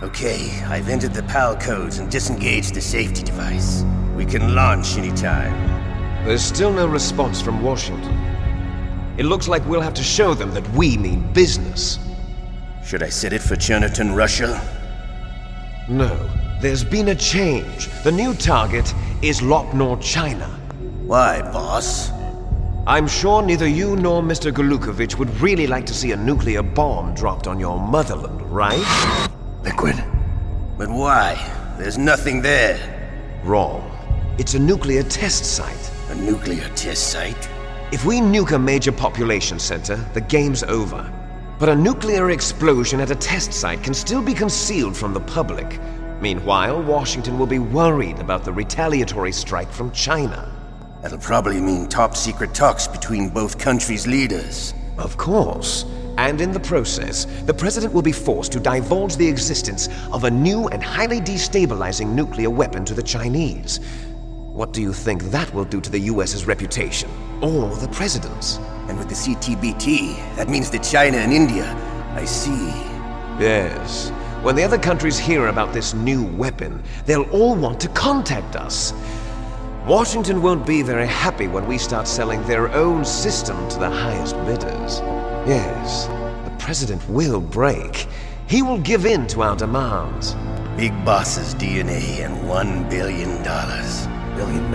Okay, I've entered the PAL codes and disengaged the safety device. We can launch anytime. There's still no response from Washington. It looks like we'll have to show them that we mean business. Should I set it for Cherniton, Russia? No, there's been a change. The new target is Lopnor, China. Why, boss? I'm sure neither you nor Mr. Golukovich would really like to see a nuclear bomb dropped on your motherland, right? Liquid. But why? There's nothing there. Wrong. It's a nuclear test site. A nuclear test site? If we nuke a major population center, the game's over. But a nuclear explosion at a test site can still be concealed from the public. Meanwhile, Washington will be worried about the retaliatory strike from China. That'll probably mean top-secret talks between both countries' leaders. Of course. And in the process, the President will be forced to divulge the existence of a new and highly destabilizing nuclear weapon to the Chinese. What do you think that will do to the US's reputation? Or the President's? And with the CTBT, that means that China and India. I see. Yes. When the other countries hear about this new weapon, they'll all want to contact us. Washington won't be very happy when we start selling their own system to the highest bidders. Yes, the President will break. He will give in to our demands. Big Boss's DNA and $1 billion. $1 billion?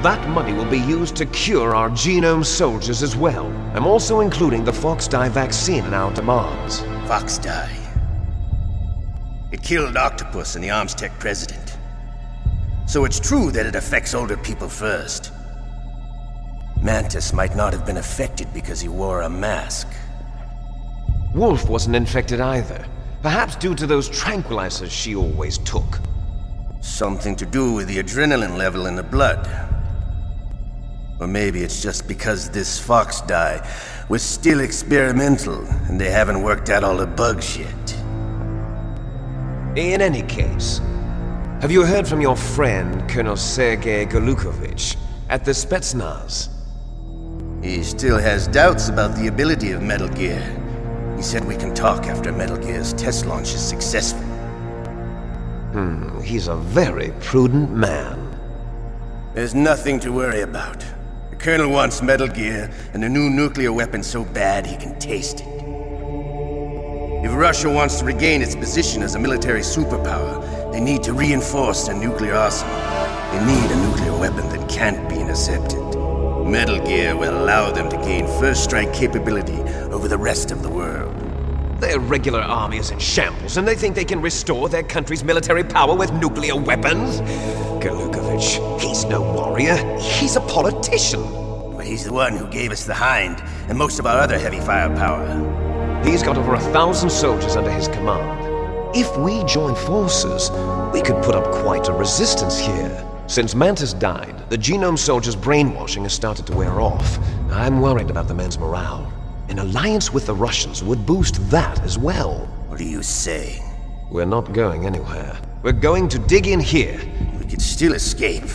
That money will be used to cure our genome soldiers as well. I'm also including the Fox-Die vaccine in our demands. Fox-Die? It killed Octopus and the Armstech president. So it's true that it affects older people first. Mantis might not have been affected because he wore a mask. Wolf wasn't infected either. Perhaps due to those tranquilizers she always took. Something to do with the adrenaline level in the blood. Or maybe it's just because this Fox-Die was still experimental and they haven't worked out all the bugs yet. In any case, have you heard from your friend, Colonel Sergei Golukovich, at the Spetsnaz? He still has doubts about the ability of Metal Gear. He said we can talk after Metal Gear's test launch is successful. He's a very prudent man. There's nothing to worry about. The Colonel wants Metal Gear and a new nuclear weapon so bad he can taste it. If Russia wants to regain its position as a military superpower, they need to reinforce their nuclear arsenal. They need a nuclear weapon that can't be intercepted. Metal Gear will allow them to gain first strike capability over the rest of the world. Their regular army is in shambles, and they think they can restore their country's military power with nuclear weapons? Golukovich, he's no warrior. He's a politician. Well, he's the one who gave us the Hind and most of our other heavy firepower. He's got over 1,000 soldiers under his command. If we join forces, we could put up quite a resistance here. Since Mantis died, the genome soldiers' brainwashing has started to wear off. I'm worried about the men's morale. An alliance with the Russians would boost that as well. What are you saying? We're not going anywhere. We're going to dig in here. We could still escape.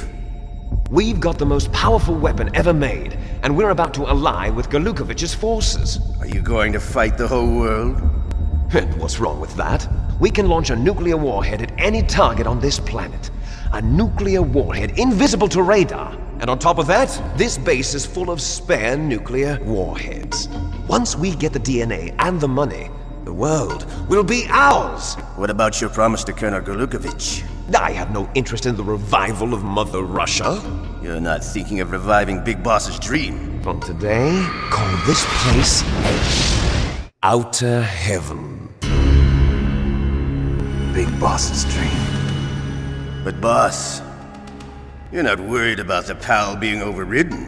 We've got the most powerful weapon ever made, and we're about to ally with Golukovich's forces. Are you going to fight the whole world? And what's wrong with that? We can launch a nuclear warhead at any target on this planet. A nuclear warhead invisible to radar. And on top of that, this base is full of spare nuclear warheads. Once we get the DNA and the money, the world will be ours! What about your promise to Colonel Golukovich? I have no interest in the revival of Mother Russia. You're not thinking of reviving Big Boss's dream. From today, call this place Outer Heaven. Big Boss's dream. But boss, you're not worried about the PAL being overridden.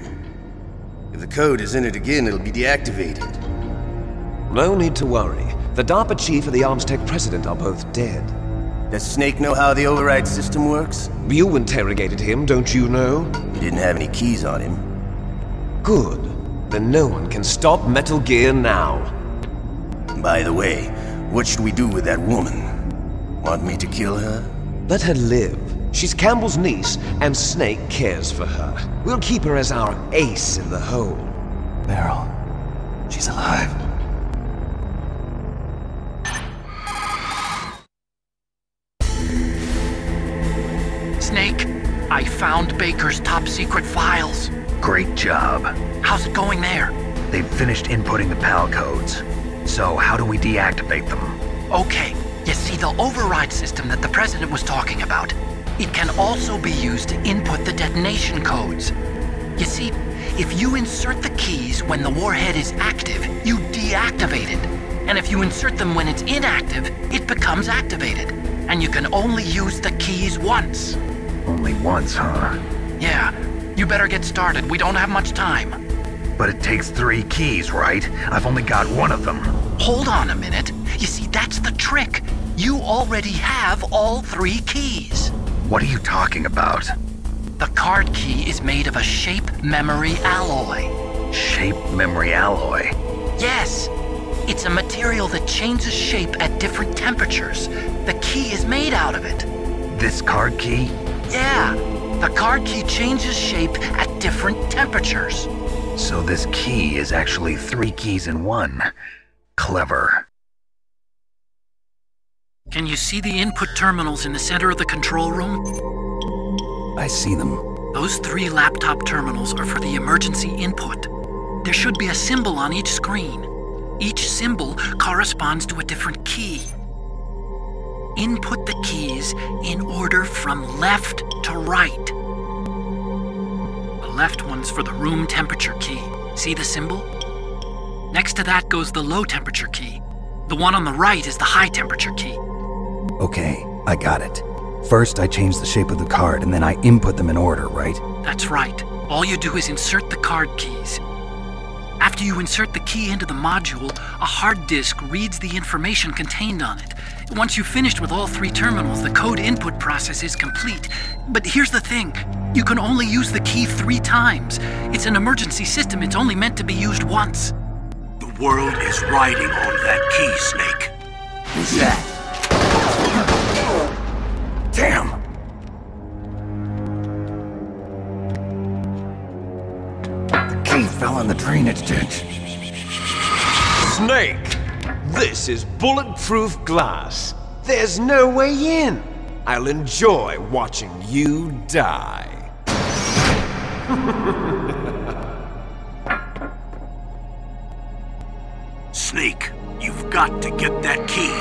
If the code is in it again, it'll be deactivated. No need to worry. The DARPA chief and the Armstech president are both dead. Does Snake know how the override system works? You interrogated him, don't you know? He didn't have any keys on him. Good. Then no one can stop Metal Gear now. By the way, what should we do with that woman? Want me to kill her? Let her live. She's Campbell's niece, and Snake cares for her. We'll keep her as our ace in the hole. Meryl, she's alive. Snake. I found Baker's top-secret files. Great job. How's it going there? They've finished inputting the PAL codes. So how do we deactivate them? Okay, you see the override system that the President was talking about. It can also be used to input the detonation codes. You see, if you insert the keys when the warhead is active, you deactivate it. And if you insert them when it's inactive, it becomes activated. And you can only use the keys once. Only once, huh? Yeah, you better get started. We don't have much time. But it takes 3 keys, right? I've only got 1 of them. Hold on a minute. You see, that's the trick. You already have all 3 keys. What are you talking about? The card key is made of a shape memory alloy. Shape memory alloy? Yes. It's a material that changes shape at different temperatures. The key is made out of it. This card key? Yeah. The card key changes shape at different temperatures. So this key is actually 3 keys in 1. Clever. Can you see the input terminals in the center of the control room? I see them. Those 3 laptop terminals are for the emergency input. There should be a symbol on each screen. Each symbol corresponds to a different key. Input the keys in order from left to right. The left one's for the room temperature key. See the symbol? Next to that goes the low temperature key. The one on the right is the high temperature key. Okay, I got it. First, I change the shape of the card, and then I input them in order, right? That's right. All you do is insert the card keys. After you insert the key into the module, a hard disk reads the information contained on it. Once you've finished with all 3 terminals, the code input process is complete. But here's the thing. You can only use the key 3 times. It's an emergency system. It's only meant to be used once. The world is riding on that key, Snake. Who's that? Damn! The key fell in the drainage ditch. Snake! This is bulletproof glass. There's no way in. I'll enjoy watching you die. Snake, you've got to get that key.